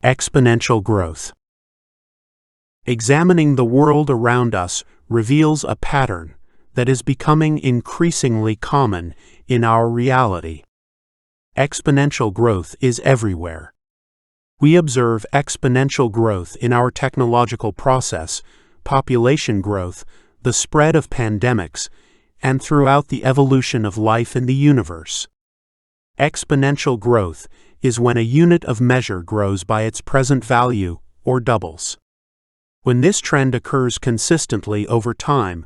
Exponential growth. Examining the world around us reveals a pattern that is becoming increasingly common in our reality. Exponential growth is everywhere. We observe exponential growth in our technological process, population growth, the spread of pandemics, and throughout the evolution of life in the universe. Exponential growth is when a unit of measure grows by its present value or doubles. When this trend occurs consistently over time,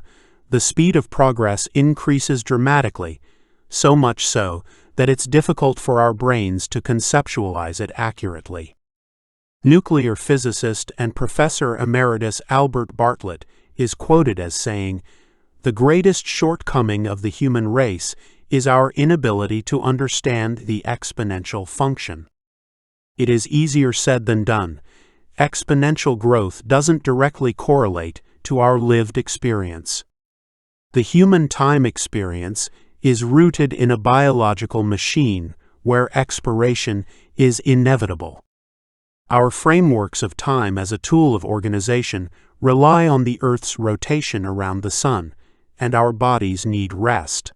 the speed of progress increases dramatically, so much so that it's difficult for our brains to conceptualize it accurately. Nuclear physicist and Professor Emeritus Albert Bartlett is quoted as saying, "The greatest shortcoming of the human race is our inability to understand the exponential function." It is easier said than done. Exponential growth doesn't directly correlate to our lived experience. The human time experience is rooted in a biological machine where expiration is inevitable. Our frameworks of time as a tool of organization rely on the Earth's rotation around the Sun, and our bodies need rest.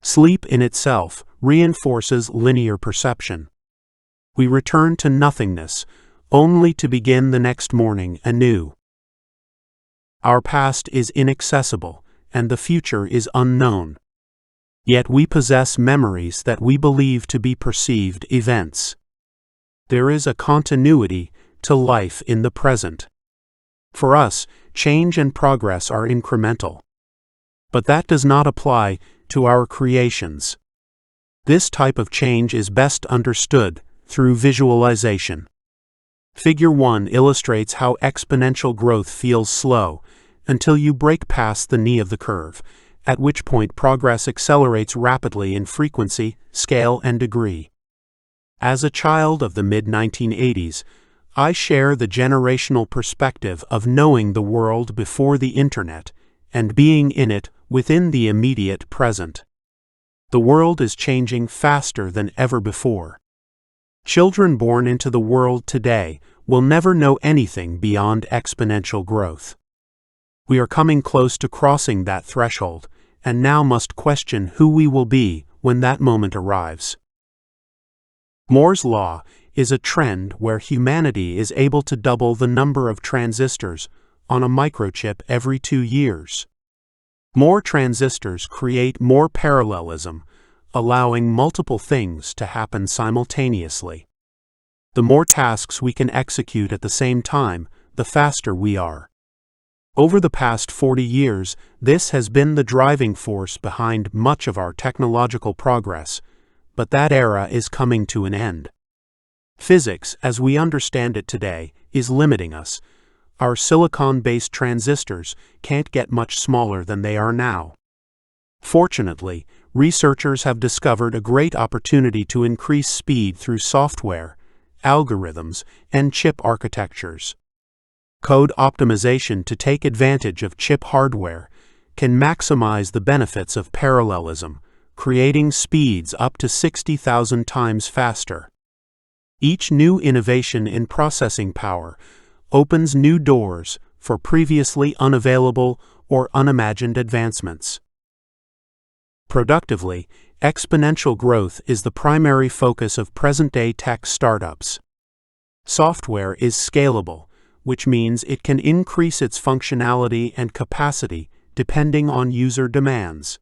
Sleep in itself reinforces linear perception. We return to nothingness, only to begin the next morning anew. Our past is inaccessible, and the future is unknown. Yet we possess memories that we believe to be perceived events. There is a continuity to life in the present. For us, change and progress are incremental. But that does not apply to our creations. This type of change is best understood through visualization. Figure 1 illustrates how exponential growth feels slow until you break past the knee of the curve, at which point progress accelerates rapidly in frequency, scale, and degree. As a child of the mid-1980s, I share the generational perspective of knowing the world before the Internet and being in it within the immediate present. The world is changing faster than ever before. Children born into the world today will never know anything beyond exponential growth. We are coming close to crossing that threshold, and now must question who we will be when that moment arrives. Moore's law is a trend where humanity is able to double the number of transistors on a microchip every 2 years. More transistors create more parallelism, allowing multiple things to happen simultaneously. The more tasks we can execute at the same time, the faster we are. Over the past 40 years, this has been the driving force behind much of our technological progress, but that era is coming to an end. Physics, as we understand it today, is limiting us. Our silicon-based transistors can't get much smaller than they are now. Fortunately, researchers have discovered a great opportunity to increase speed through software, algorithms, and chip architectures. Code optimization to take advantage of chip hardware can maximize the benefits of parallelism, creating speeds up to 60,000 times faster. Each new innovation in processing power opens new doors for previously unavailable or unimagined advancements. Productively, exponential growth is the primary focus of present-day tech startups. Software is scalable, which means it can increase its functionality and capacity depending on user demands.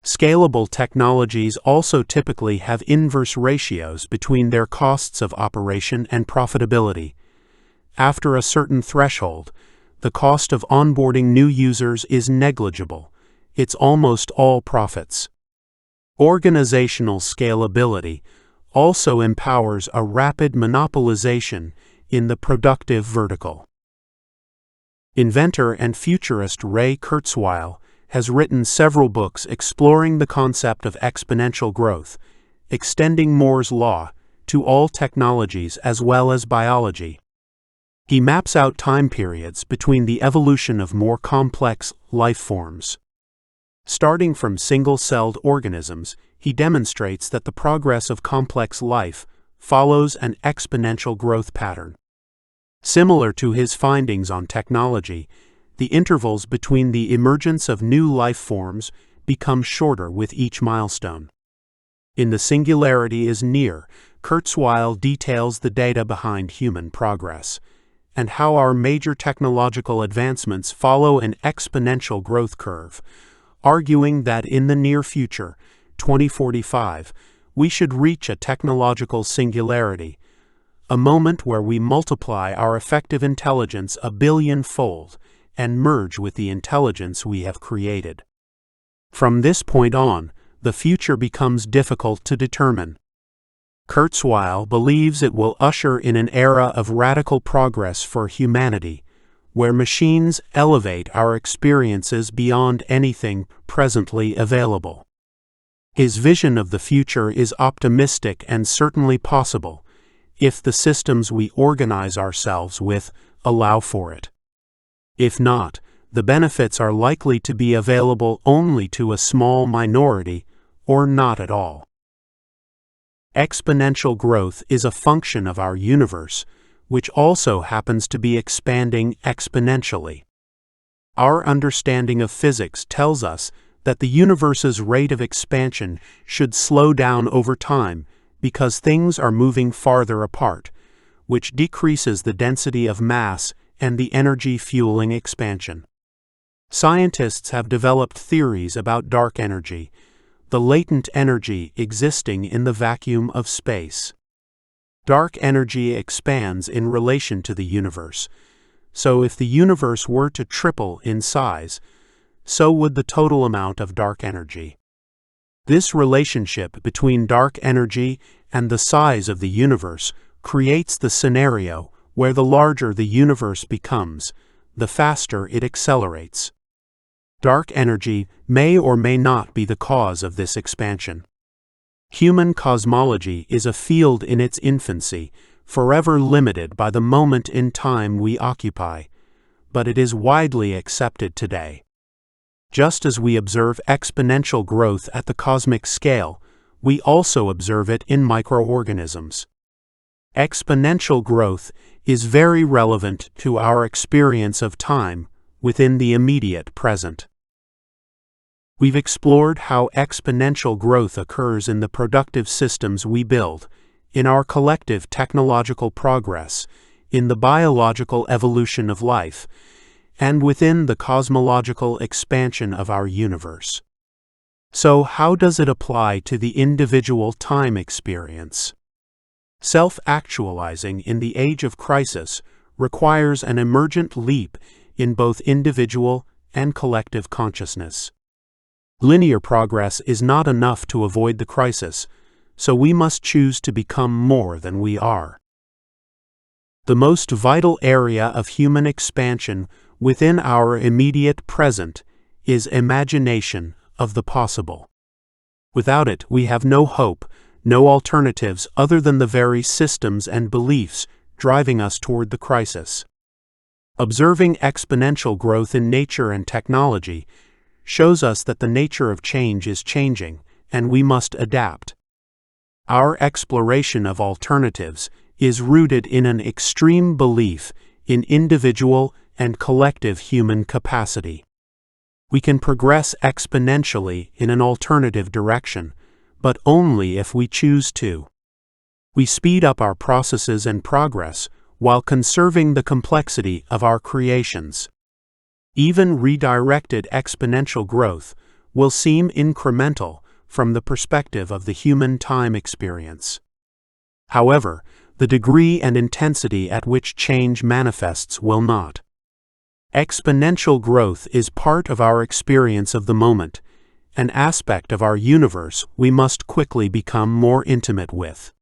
Scalable technologies also typically have inverse ratios between their costs of operation and profitability. After a certain threshold, the cost of onboarding new users is negligible. It's almost all profits. Organizational scalability also empowers a rapid monopolization in the productive vertical. Inventor and futurist Ray Kurzweil has written several books exploring the concept of exponential growth, extending Moore's law to all technologies as well as biology. He maps out time periods between the evolution of more complex life forms. Starting from single-celled organisms, he demonstrates that the progress of complex life follows an exponential growth pattern. Similar to his findings on technology, the intervals between the emergence of new life forms become shorter with each milestone. In The Singularity is Near, Kurzweil details the data behind human progress, and how our major technological advancements follow an exponential growth curve, arguing that in the near future, 2045, we should reach a technological singularity, a moment where we multiply our effective intelligence a billion-fold and merge with the intelligence we have created. From this point on, the future becomes difficult to determine. Kurzweil believes it will usher in an era of radical progress for humanity, where machines elevate our experiences beyond anything presently available. His vision of the future is optimistic and certainly possible, if the systems we organize ourselves with allow for it. If not, the benefits are likely to be available only to a small minority, or not at all. Exponential growth is a function of our universe, which also happens to be expanding exponentially. Our understanding of physics tells us that the universe's rate of expansion should slow down over time because things are moving farther apart, which decreases the density of mass and the energy fueling expansion. Scientists have developed theories about dark energy, the latent energy existing in the vacuum of space. Dark energy expands in relation to the universe, so if the universe were to triple in size, so would the total amount of dark energy. This relationship between dark energy and the size of the universe creates the scenario where the larger the universe becomes, the faster it accelerates. Dark energy may or may not be the cause of this expansion. Human cosmology is a field in its infancy, forever limited by the moment in time we occupy, but it is widely accepted today. Just as we observe exponential growth at the cosmic scale, we also observe it in microorganisms. Exponential growth is very relevant to our experience of time within the immediate present. We've explored how exponential growth occurs in the productive systems we build, in our collective technological progress, in the biological evolution of life, and within the cosmological expansion of our universe. So, how does it apply to the individual time experience? Self-actualizing in the age of crisis requires an emergent leap in both individual and collective consciousness. Linear progress is not enough to avoid the crisis, so we must choose to become more than we are. The most vital area of human expansion within our immediate present is imagination of the possible. Without it, we have no hope, no alternatives other than the very systems and beliefs driving us toward the crisis. Observing exponential growth in nature and technology shows us that the nature of change is changing, and we must adapt. Our exploration of alternatives is rooted in an extreme belief in individual and collective human capacity. We can progress exponentially in an alternative direction, but only if we choose to. We speed up our processes and progress while conserving the complexity of our creations. Even redirected exponential growth will seem incremental from the perspective of the human time experience. However, the degree and intensity at which change manifests will not. Exponential growth is part of our experience of the moment, an aspect of our universe we must quickly become more intimate with.